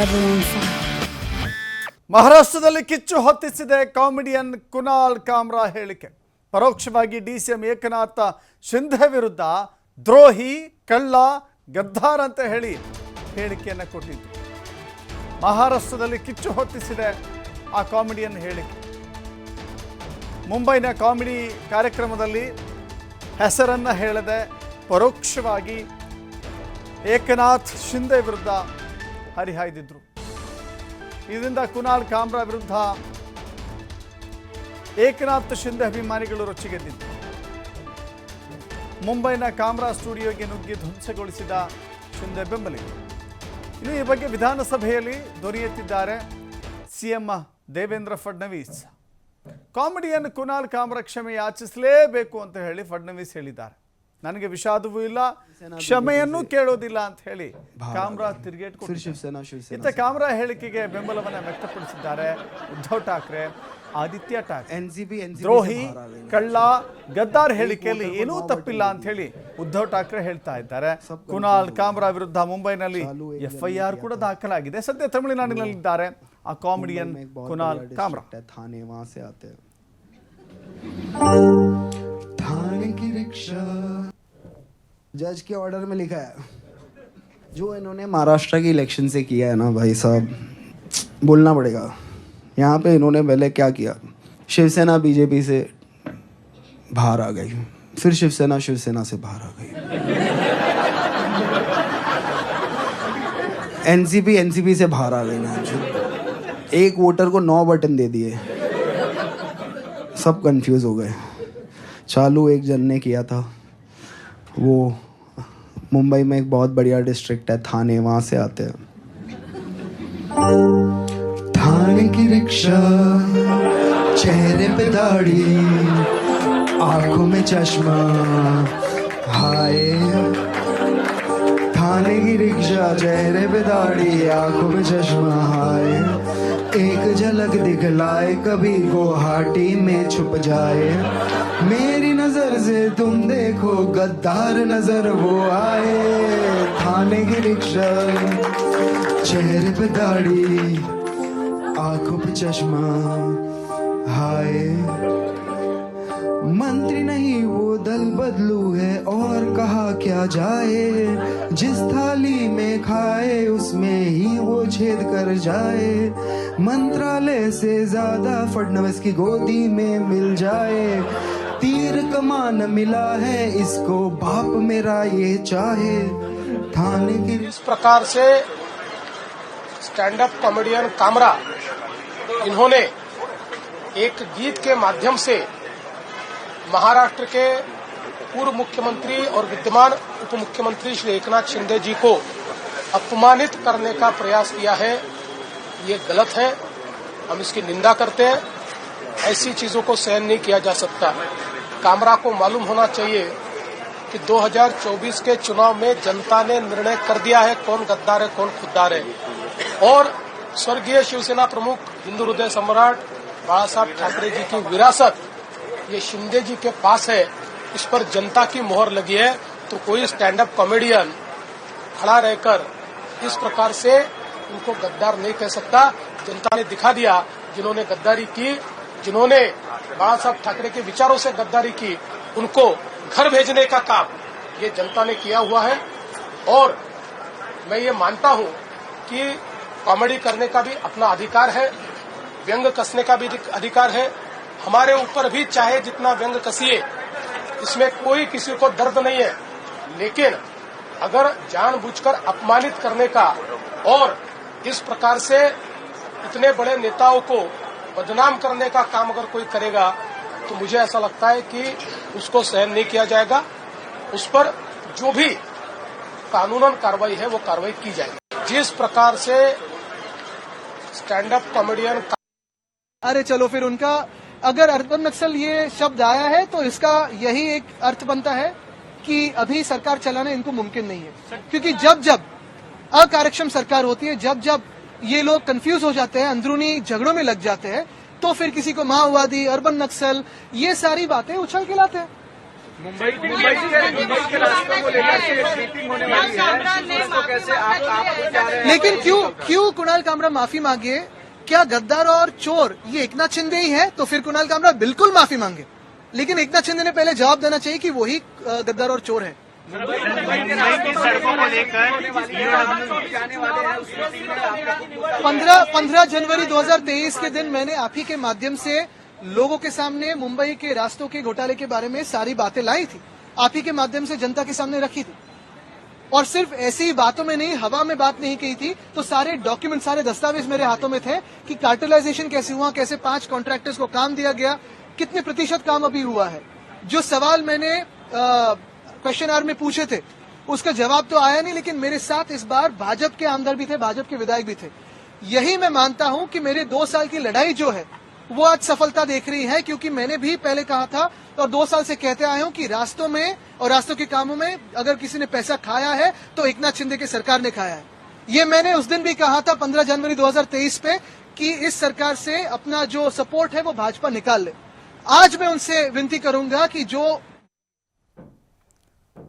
everyone fine. ಮಹಾರಾಷ್ಟ್ರದಲ್ಲಿ ಕಿಚ್ಚು ಹೊತ್ತಿಸಿದೆ comedian Kunal camera ಹೇಳಿಕೆ. ಪರೋಕ್ಷವಾಗಿ ಡಿಸಿಎಂ ಏಕನಾಥ ಶಿಂಧೆ ವಿರುದ್ಧ ದ್ರೋಹಿ, ಕಳ್ಳ, ಗದ್ದಾರ್ ಅಂತ ಹೇಳಿ ಹೇಳಿಕೆಯನ್ನು ಕೊಟ್ಟಿದ್ದು. ಮಹಾರಾಷ್ಟ್ರದಲ್ಲಿ ಕಿಚ್ಚು ಹೊತ್ತಿಸಿದೆ ಆ ಕಾಮಿಡಿಯನ್ ಹೇಳಿಕೆ. ಮುಂಬೈನ ಕಾಮಿಡಿ ಕಾರ್ಯಕ್ರಮದಲ್ಲಿ ಹೆಸರನ್ನು ಹೇಳದೆ ಪರೋಕ್ಷವಾಗಿ ಏಕನಾಥ್ ಶಿಂಧೆ ವಿರುದ್ಧ ಹರಿಹಾಯ್ದಿದ್ರು. ಇದರಿಂದ ಕುನಾಲ್ ಕಾಮ್ರಾ ವಿರುದ್ಧ ಏಕನಾಥ್ ಶಿಂಧೆ ಅಭಿಮಾನಿಗಳು ರೊಚ್ಚಿಗೆದ್ದಿದ್ದು. ಮುಂಬೈನ ಕಾಮ್ರಾ ಸ್ಟುಡಿಯೋಗೆ ನುಗ್ಗಿ ಧ್ವಂಸಗೊಳಿಸಿದ ಶಿಂಧೆ ಬೆಂಬಲಿಗರು. ಇನ್ನು ಈ ಬಗ್ಗೆ ವಿಧಾನಸಭೆಯಲ್ಲಿ ಧ್ವನಿ ಎತ್ತಿದ್ದಾರೆ CM Devendra Fadnavis. Comedian Kunal camera ಕ್ಷಮೆ ಯಾಚಿಸಲೇಬೇಕು ಅಂತ ಹೇಳಿ ಫಡ್ನವೀಸ್ ಹೇಳಿದ್ದಾರೆ. ನನಗೆ ವಿಷಾದವೂ ಇಲ್ಲ, ಕ್ಷಮೆಯನ್ನು ಕೇಳೋದಿಲ್ಲ ಅಂತ ಹೇಳಿ ಕಾಮ್ರಾ ತಿರುಗೇಟ್ ಕೊಟ್ಟಿದ್ದಾರೆ. ಕಾಮ್ರಾ ಹೇಳಿಕೆಗೆ ಬೆಂಬಲವನ್ನು ವ್ಯಕ್ತಪಡಿಸಿದ್ದಾರೆ ಉದ್ಧವ್ ಠಾಕ್ರೆ, ಆದಿತ್ಯ ಠಾಕ್ರೆ. ದ್ರೋಹಿ, ಕಳ್ಳ, ಗದ್ದಾರ್ ಹೇಳಿಕೆಯಲ್ಲಿ ಏನೂ ತಪ್ಪಿಲ್ಲ ಅಂತ ಹೇಳಿ ಉದ್ಧವ್ ಠಾಕ್ರೆ ಹೇಳ್ತಾ ಇದ್ದಾರೆ. ಕುನಾಲ್ ಕಾಮ್ರಾ ವಿರುದ್ಧ ಮುಂಬೈನಲ್ಲಿ ಎಫ್ಐಆರ್ ಕೂಡ ದಾಖಲಾಗಿದೆ. ಸದ್ಯ ತಮಿಳುನಾಡಿನಲ್ಲಿದ್ದಾರೆ ಆ ಕಾಮಿಡಿಯನ್ ಕುನಾಲ್ ಕಾಮ್ರಾ. थाने की रिक्शा जज के ऑर्डर में लिखा है जो इन्होंने महाराष्ट्र की इलेक्शन से किया है ना भाई साहब, बोलना पड़ेगा। यहाँ पे इन्होंने पहले क्या किया, शिवसेना बीजेपी से बाहर आ गई, फिर शिवसेना से बाहर आ गई, एनसीपी से बाहर आ गई ना, एक वोटर को 9 बटन दे दिए, सब कंफ्यूज हो गए। चालू एक जन ने किया था, वो मुंबई में एक बहुत बढ़िया डिस्ट्रिक्ट है थाने, वहाँ से आते हैं। थाने की रिक्शा, चेहरे पे दाढ़ी, आंखों में चश्मा, हाय। थाने की रिक्शा, चेहरे पे दाढ़ी, आंखों में चश्मा, हाय। एक झलक दिखलाए कभी गुवाहाटी में छुप जाए, मेरी नजर से तुम देखो गद्दार नजर वो आए। थाने की रिक्शा, चेहरे पे दाढ़ी, आंखों पे चश्मा, हाय। मंत्री नहीं वो दल बदलू है और कहा क्या जाए, जिस थाली में खाए उसमें ही वो छेद कर जाए। मंत्रालय से ज्यादा फडणवीस की गोदी में मिल जाए, तीर कमान मिला है इसको बाप मेरा ये चाहे। थाने की इस प्रकार से स्टैंड अप कॉमेडियन कामरा इन्होंने एक गीत के माध्यम से महाराष्ट्र के पूर्व मुख्यमंत्री और विद्यमान उप मुख्यमंत्री श्री एकनाथ शिंदे जी को अपमानित करने का प्रयास किया है। ये गलत है, हम इसकी निंदा करते हैं। ऐसी चीजों को सहन नहीं किया जा सकता। कामरा को मालूम होना चाहिए कि 2024 के चुनाव में जनता ने निर्णय कर दिया है कौन गद्दार है कौन खुद्दार है, और स्वर्गीय शिवसेना प्रमुख हिंदू हृदय सम्राट बाला साहब ठाकरे जी की विरासत ये शिंदे जी के पास है। इस पर जनता की मोहर लगी है, तो कोई स्टैंड अप कॉमेडियन खड़ा रहकर इस प्रकार से उनको गद्दार नहीं कह सकता। जनता ने दिखा दिया, जिन्होंने गद्दारी की, जिन्होंने बाला साहब ठाकरे के विचारों से गद्दारी की, उनको घर भेजने का काम ये जनता ने किया हुआ है। और मैं ये मानता हूं कि कॉमेडी करने का भी अपना अधिकार है, व्यंग कसने का भी अधिकार है। हमारे ऊपर भी चाहे जितना व्यंग कसिए, इसमें कोई किसी को दर्द नहीं है, लेकिन अगर जानबूझकर अपमानित करने का और इस प्रकार से इतने बड़े नेताओं को बदनाम करने का काम अगर कोई करेगा तो मुझे ऐसा लगता है कि उसको सहन नहीं किया जाएगा। उस पर जो भी कानूनन कार्रवाई है वो कार्रवाई की जाएगी। जिस प्रकार से स्टैंड अप कॉमेडियन, अरे चलो फिर उनका अगर अर्बन नक्सल ये शब्द आया है तो इसका यही एक अर्थ बनता है कि अभी सरकार चलाना इनको मुमकिन नहीं है, क्योंकि जब जब अकार्यक्षम सरकार होती है, जब जब ये लोग कंफ्यूज हो जाते हैं, अंदरूनी झगड़ों में लग जाते हैं, तो फिर किसी को माओवादी, अर्बन नक्सल, ये सारी बातें उछल के लाते हैं। मुंबई के रास्तों को लेकर के एक मीटिंग होने वाली है, उसको कैसे आप जा रहे हैं? लेकिन क्यों कुणाल कामरा माफी मांगे? क्या गद्दार और चोर ये एकनाथ शिंदे ही है? तो फिर कुणाल कामरा बिल्कुल माफी मांगे, लेकिन एकनाथ शिंदे ने पहले जवाब देना चाहिए कि वही गद्दार और चोर है। मुंबई की सड़कों को लेकर जाने वाले हैं, उस मीटिंग में आप 15 जनवरी 2023 के दिन मैंने आप ही के माध्यम से लोगों के सामने मुंबई के रास्तों के घोटाले के बारे में सारी बातें लाई थी, आप ही के माध्यम से जनता के सामने रखी थी। और सिर्फ ऐसी बातों में नहीं, हवा में बात नहीं कही थी, तो सारे डॉक्यूमेंट, सारे दस्तावेज मेरे हाथों में थे कि कार्टेलाइजेशन कैसे हुआ, कैसे 5 कॉन्ट्रैक्टर्स को काम दिया गया, कितने प्रतिशत काम अभी हुआ है। जो सवाल मैंने क्वेश्चन आवर में पूछे थे उसका जवाब तो आया नहीं, लेकिन मेरे साथ इस बार भाजपा के आमदार भी थे, भाजपा के विधायक भी थे। यही मैं मानता हूं कि मेरे 2 साल की लड़ाई जो है वो आज सफलता देख रही है, क्योंकि मैंने भी पहले कहा था और 2 साल से कहते आया हूं कि रास्तों में और रास्तों के कामों में अगर किसी ने पैसा खाया है तो एकनाथ शिंदे की सरकार ने खाया है। ये मैंने उस दिन भी कहा था 15 जनवरी 2023 पे कि इस सरकार से अपना जो सपोर्ट है वो भाजपा निकाल ले। आज मैं उनसे विनती करूंगा कि जो